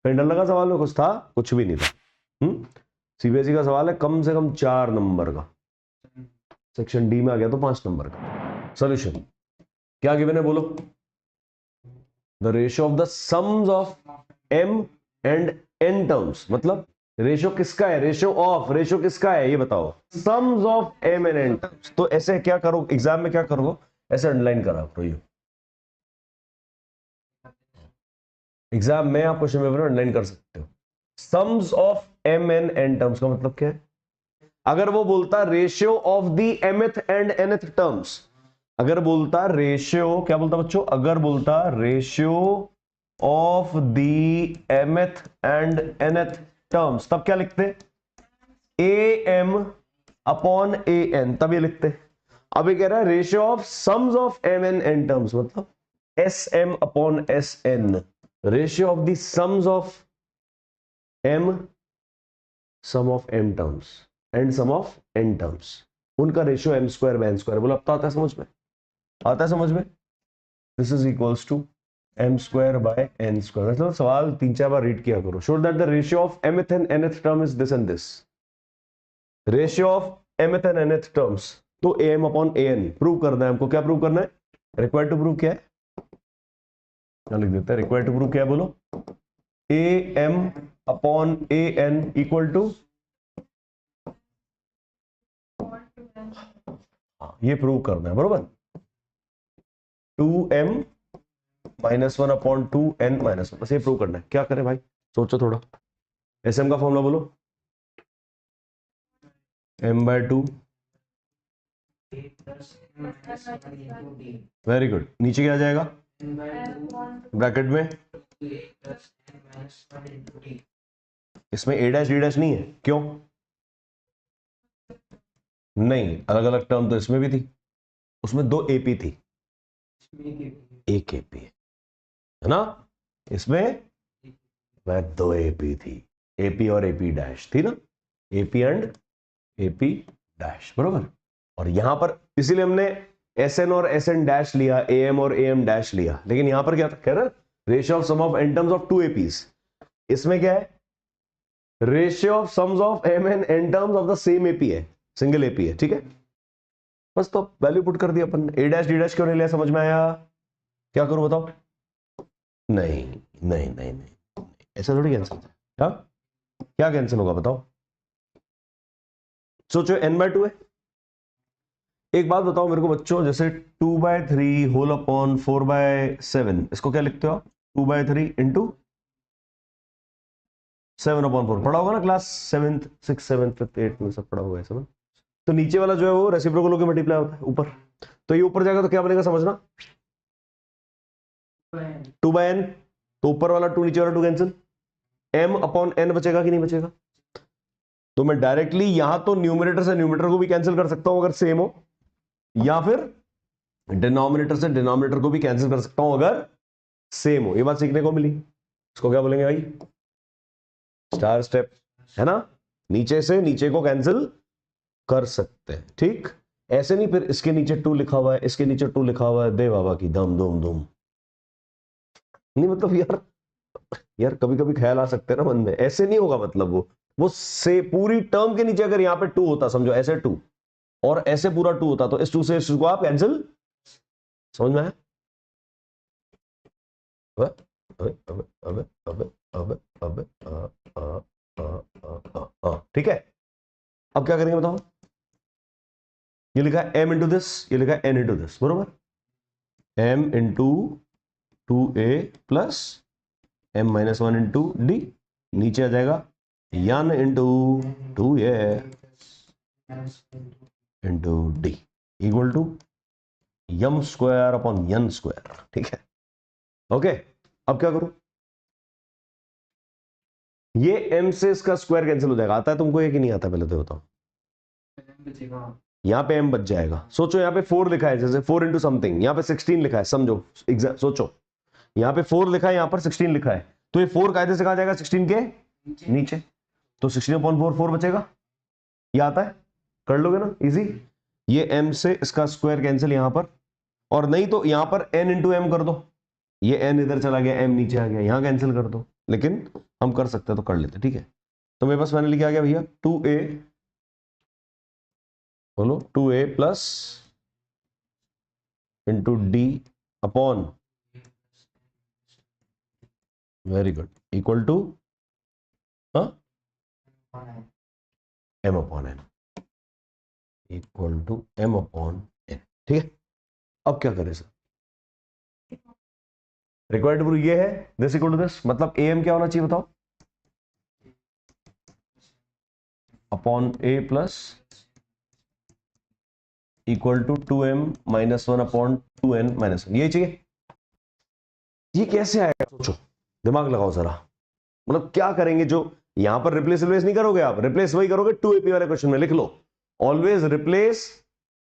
कहीं डर लगा सवाल में? कुछ था? कुछ भी नहीं था। सीबीएसई का सवाल है कम से कम 4 नंबर का, सेक्शन डी में आ गया तो 5 नंबर का। सोल्यूशन क्या गिवन है बोलो? The ratio of the sums of M and N terms, मतलब रेशियो किसका है? रेशियो किसका है ये बताओ? Sums of M and N terms. तो ऐसे क्या करो एग्जाम में, क्या करो, ऐसे अंडरलाइन करा करो। ये एग्जाम में आप क्वेश्चन पेपर में अंडरलाइन कर सकते हो। Sums of M and N terms का मतलब क्या है? अगर वो बोलता ratio of the mth and nth terms, अगर बोलता रेशियो, क्या बोलता बच्चों? अगर बोलता ratio of the mth and nth terms, तब क्या लिखते? A M upon A N, तब ये लिखते। अब ये कह रहा है ratio of sums of M N N terms, मतलब S M upon S N. Ratio of the sums of M, sum of M terms and sum of N terms, उनका ratio M square by N square. बोलो अब तो आता है समझ में? आता है समझ में? This is equals to M square by N square. मतलब सवाल 3-4 बार रीड किया करो। Show that the ratio of mth and nth term is this and this. Ratio of mth and nth terms, तो am अपॉन an प्रूव करना है हमको। क्या प्रूव करना है? रिक्वायर्ड टू प्रूव क्या है? क्या लिख देते हैं? रिक्वायर्ड टू प्रूव क्या है बोलो? am upon an equal to, ये प्रूव करना है बरोबर। 2m minus 1 upon 2n minus 1, बस ये प्रूव करना है। क्या करें भाई? सोचो थोड़ा। एसएम का फॉर्मूला बोलो। m/2। Very good. नीचे क्या आ जाएगा ब्रैकेट में? इसमें a डैश d डैश नहीं है, क्यों? नहीं, अलग अलग टर्म तो इसमें भी थी, उसमें 2 AP थी, एक AP है ना, इसमें वह 2 AP थी, AP और AP डैश थी ना, AP एंड AP डैश बरोबर। और यहां पर इसीलिए हमने SN और SN डैश लिया, AM और AM डैश लिया। लेकिन यहां पर क्या कह रहा है? Ratio of sum of N terms of 2 APs। इसमें क्या है? Ratio of sums of M and N terms of the same AP है, सिंगल AP है, ठीक है। बस तो वैल्यू पुट कर दिया अपन। a डैश d डैश क्यों नहीं लिया? समझ में आया? क्या करूं बताओ? नहीं नहीं नहीं नहीं, ऐसा थोड़ी कैंसिल। क्या क्या कैंसिल होगा बताओ? सोचो n/2 है। एक बात बताओ मेरे को बच्चों, जैसे 2/3 होल अपॉन 4/7, इसको क्या लिखते हो आप? 2/3 इंटू 7/4। पढ़ा होगा ना class 7th 6th 7th 5th 8th में सब पढ़ा होगा ऐसा ना। तो नीचे वाला जो है वो रेसिप्रोकल होकर मल्टीप्लाई होता है ऊपर, तो ये ऊपर जाएगा तो क्या बनेगा समझना? 2/n, तो ऊपर वाला 2 नीचे वाला 2 कैंसिल, m अपॉन n बचेगा कि नहीं बचेगा? तो मैं डायरेक्टली यहां तो न्यूमरेटर से न्यूमरेटर को भी कैंसिल कर सकता हूं अगर सेम हो, या फिर डिनोमिनेटर से डिनोमिनेटर को भी कैंसिल कर सकता हूं अगर सेम हो। ये बात सीखने को मिली। इसको क्या बोलेंगे भाई? स्टार स्टेप, है ना। नीचे से नीचे को कैंसिल कर सकते हैं, ठीक। ऐसे नहीं फिर इसके नीचे 2 लिखा हुआ है, इसके नीचे 2 लिखा हुआ है, दे बाबा की धम धूम धूम। नहीं मतलब यार, यार कभी कभी ख्याल आ सकते हैं ना मन में, ऐसे नहीं होगा। मतलब वो से पूरी टर्म के नीचे अगर यहां पे 2 होता, समझो ऐसे 2 और ऐसे पूरा 2 होता, तो इस 2 से इस 2 को आप कैंसिल, समझ में आया? अबे अबे अबे अबे अबे अबे ठीक है। अब क्या करेंगे बताओ? ये लिखा है m इंटू दिस, ये लिखा है n इंटू दिस बरोबर। m into 2a plus m minus 1 into D, नीचे आ जाएगा n into 2a into D equal to M square upon n square, ठीक है। ओके, अब क्या करूं? ये m से इसका स्क्वायर कैंसिल हो जाएगा। आता है तुमको ये कि नहीं आता? पहले तो बताओ। यहां पे m बच जाएगा। सोचो यहां पे 4 लिखा है, जैसे 4 इंटू समथिंग, यहां पे 16 लिखा है, समझो सोचो यहां पे 4 लिखा है, यहां पर 16 लिखा है, तो ये 4 कायदे से कहा जाएगा 16 के नीचे, तो 16/4 4 बचेगा। ये आता है, कर लोगे ना इजी। ये m से इसका स्क्वायर कैंसिल यहां पर, और नहीं तो यहां पर n इंटू एम कर दो। ये n इधर चला गया, m नीचे आ गया, यहां कैंसिल कर दो। लेकिन हम कर सकते हैं तो कर लेते, ठीक है। तो मेरे पास फाइनली क्या आ गया भैया, 2a, बोलो 2a plus into D upon, very good, equal to m upon n, equal to m upon n, ठीक है। अब क्या करें सर, रिक्वायर्ड रूल ये है, दिस इक्वल टू दिस, मतलब am क्या होना चाहिए बताओ, upon a plus equal to 2m minus 1 upon 2n minus 1, ये चाहिए। ये कैसे आएगा सोचो, दिमाग लगाओ जरा, मतलब क्या करेंगे, जो यहां पर रिप्लेस नहीं करोगे आप, रिप्लेस वही करोगे 2ap वाले क्वेश्चन में, लिख लो always replace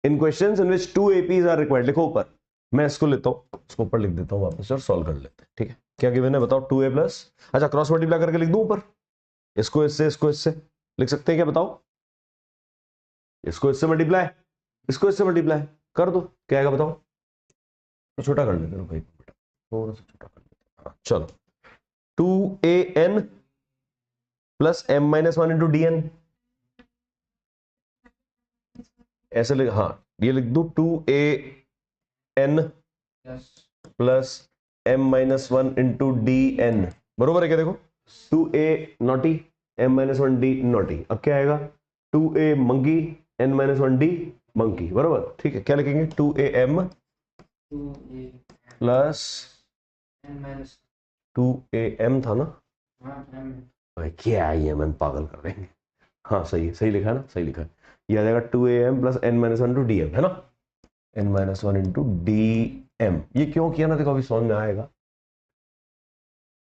in questions in which 2 APs are required, लिखो ऊपर, मैं इसको लेता हूं, इसको ऊपर लिख देता हूं वापस और सॉल्व कर लेते हैं, ठीक है। क्या गिवन है बताओ, 2a प्लस, अच्छा क्रॉस मल्टीप्लाई करके लिख दूं ऊपर, इसको इससे लिख सकते हैं क्या बताओ, इसको इससे मल्टीप्लाई, इसको इससे मल्टीप्लाई कर दो, क्या आएगा बताओ, तो छोटा कर लेते हैं भाई, थोड़ा सा छोटा कर लेते हैं, चलो 2an plus m minus 1 into D N, ऐसे लिख, हाँ ये लिख दू 2an plus m minus 1 into D N, बरोबर है क्या, देखो 2a naughty m minus 1 D naughty, अब क्या आएगा 2a monkey n minus 1 D monkey, बरोबर, ठीक है। क्या लिखेंगे 2am प्लस 2am था ना, भाई क्या है ये, मन पागल कर देंगे, हाँ सही है, सही लिखा है ना, सही लिखा है, ये आ जाएगा 2am plus n minus 1 to dm, है ना, n माइनस 1 इंटू dm, ये क्यों किया ना, देखो अभी समझ में आएगा,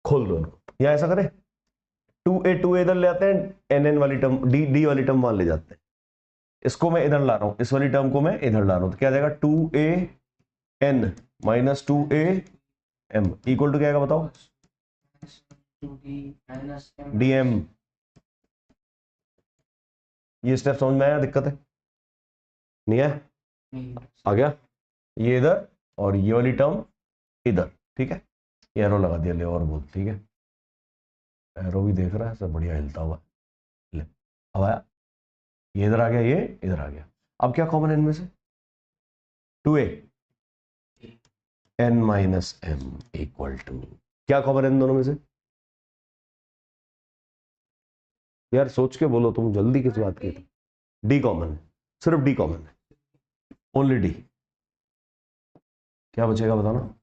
खोल दो इनको, या ऐसा करें 2a इधर ले आते हैं, nn वाली टर्म d वाली टर्म वहां ले जाते हैं, इसको मैं इधर ला रहा हूं, इस वाली टर्म को मैं इधर ला रहा हूं, तो क्या आ जाएगा 2an minus 2am equal to क्या आएगा बताओ, dm, ये स्टेप समझ में आया, दिक्कत है नहीं है, आ गया, ये इधर और ये वाली टर्म इधर, ठीक है, ये एरो लगा दिया, ले और बोल, ठीक है, एरो भी देख रहा है सब बढ़िया हिलता हुआ, ले अब आया, ये इधर आ गया, ये इधर आ गया, अब क्या कॉमन है इनमें से, 2a n minus m equal to, क्या कॉमन है इन दोनों में से, यार सोच के बोलो, तुम जल्दी किस बात की, डी कॉमन है, सिर्फ डी कॉमन है, ओनली डी, क्या बचेगा बताना,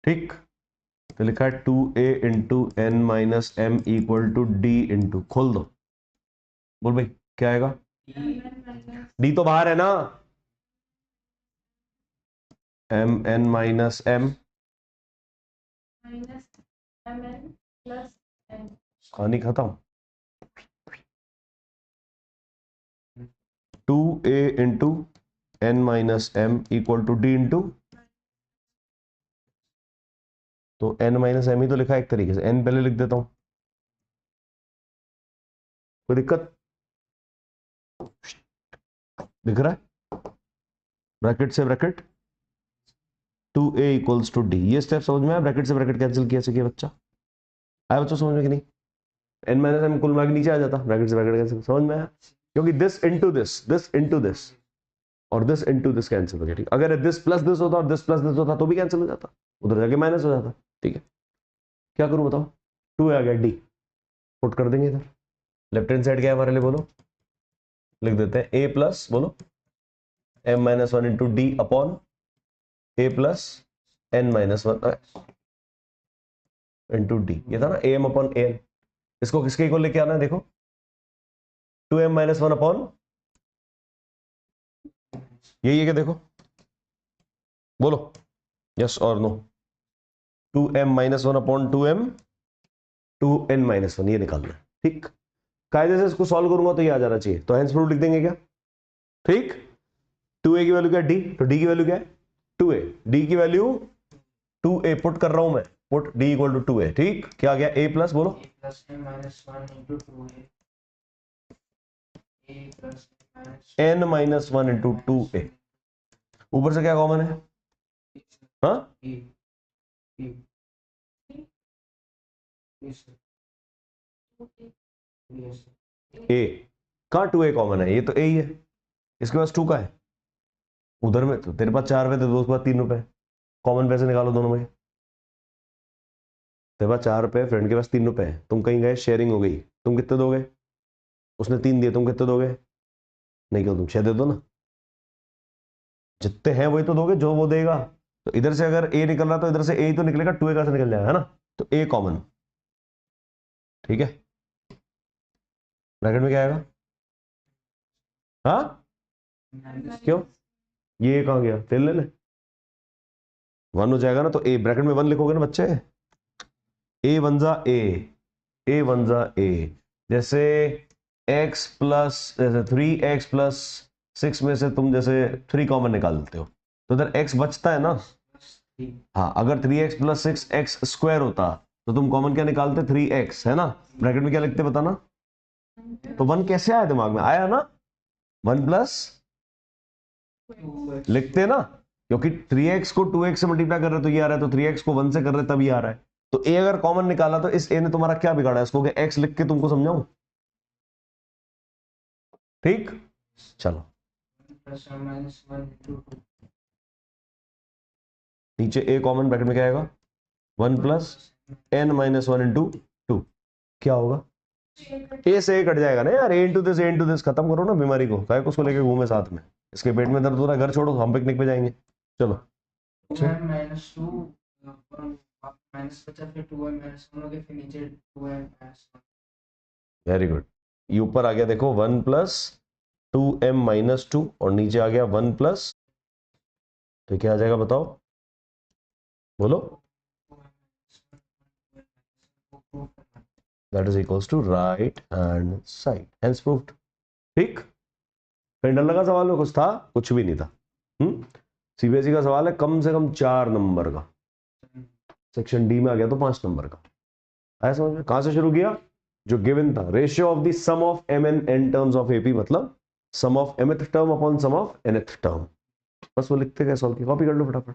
ठीक, तो लिखा है 2a into N minus M equal to D into, खोल दो, बोल भाई क्या आएगा, डी तो बाहर है ना, एम एन माइनस एम, कहानी खत्म, 2a into N minus M equal to D into, तो n माइनस एम ही तो लिखा है एक तरीके से, n पहले लिख देता हूं, कोई दिक्कत दिख रहा है, ब्रैकेट से bracket 2a equals to D, ये स्टेप समझ में आया, ब्रैकेट से ब्रैकेट कैंसिल कैसे किया बच्चा, आया बच्चा समझ में कि नहीं, n माइनस एम कुल मार्क नीचे आ जाता, ब्रैकेट से ब्रैकेट कैंसिल, समझ में आया, क्योंकि दिस इंटू दिस और दिस इंटू दिस कैंसिल हो गया, ठीक, अगर दिस प्लस दिस होता और दिस प्लस दिस होता तो भी कैंसिल हो जाता, उधर जाके माइनस हो जाता, ठीक है। क्या करूं बताओ, 2 आ गया, डी पुट कर देंगे इधर, लेफ्ट हैंड साइड क्या है हमारे लिए बोलो, लिख देते हैं a प्लस, बोलो m minus 1 into D upon a plus n minus 1 into D, ये था ना am अपॉन an, इसको किसके इक्वल लेके आना है देखो, 2m माइनस 1 अपॉन, यही है क्या देखो, बोलो यस और no, 2m minus 1 upon 2m 2n minus 1, ये निकालना है, ठीक, कायदे से इसको सॉल्व करूंगा तो ये आ जाना चाहिए, तो हेंस प्रूफ लिख देंगे क्या, ठीक, 2a की वैल्यू क्या है d, तो d की वैल्यू क्या है 2a, d की वैल्यू 2a पुट कर रहा हूं मैं, put d equal to 2a, ठीक, क्या आ गया a प्लस, बोलो n माइनस 1 इंटू 2a, ऊपर से क्या कॉमन है? हाँ, ए। कहाँ 2a कॉमन है? ये तो a ही है, इसके पास 2 का है। उधर में तो तेरे पास 4 रुपए थे, दोस्त के पास 3 रुपए। कॉमन पैसे निकालो दोनों में। तेरे पास 4 रुपए, फ्रेंड के पास 3 रुपए है, तुम कहीं गए, शेयरिंग हो गई, तुम कितने दोगे? उसने 3 दिए, तुम कितने दोगे? नहीं, क्यों? तुम 6 दे दो ना, जितने हैं वही तो दोगे जो वो देगा। तो इधर से अगर ए निकल रहा तो इधर से ए ही तो निकलेगा, 2a कहां से निकल जाएगा, है ना? तो ए कॉमन। ठीक है, ब्रैकेट में क्या आएगा? हाँ, क्यों? ये कहां गया? फेल ले ले, 1 हो जाएगा ना। तो ए ब्रैकेट में 1 लिखोगे ना बच्चे, ए वन जा ए वन जा ए। जैसे x प्लस, जैसे 3x+6 में से तुम जैसे 3 कॉमन निकाल देते हो तो इधर x बचता है ना। हाँ, अगर 3x+6 x² होता तो तुम कॉमन क्या निकालते? 3x, है ना। ब्रैकेट में क्या लिखते बताना? तो 1 कैसे आया दिमाग में? आया ना, 1 प्लस लिखते ना, क्योंकि 3x को 2x से मल्टीप्लाई कर रहे तो ये आ रहा है, तो 3x को 1 से कर रहे तब ये आ रहा है। तो a अगर कॉमन निकाला तो इस a ने तुम्हारा क्या बिगाड़ा? इसको क्या x लिख के तुमको समझाऊं? ठीक, चलो नीचे a कॉमन, ब्रैकेट में क्या आएगा? 1 प्लस n-1 इंटू 2। क्या होगा? a से a कट जाएगा ना यार, a इंटू दिस खत्म करो ना बीमारी को, काय को उसको लेके घूमे साथ में। इसके पेट में दर्द हो रहा है, घर छोड़ो, हम पिकनिक पे जाएंगे। चलो, वेरी गुड। ये ऊपर आ गया देखो 1 प्लस 2m-2 और नीचे आ गया 1 प्लस, तो क्या आ जाएगा बताओ, बोलो। That is equals to right hand side, hence proved. ठीक, कहीं डर लगा सवाल में? कुछ था? कुछ भी नहीं था। सीबीएसई का सवाल है कम से कम 4 नंबर का, सेक्शन डी में आ गया तो 5 नंबर का। आया समझ में? कहां से शुरू किया? जो गिवन था, ratio of the sum of M N N terms of AP, मतलब sum of mth term upon sum of nth term. बस वो लिखते गए, सॉल्व की कॉपी कर लो फटाफट।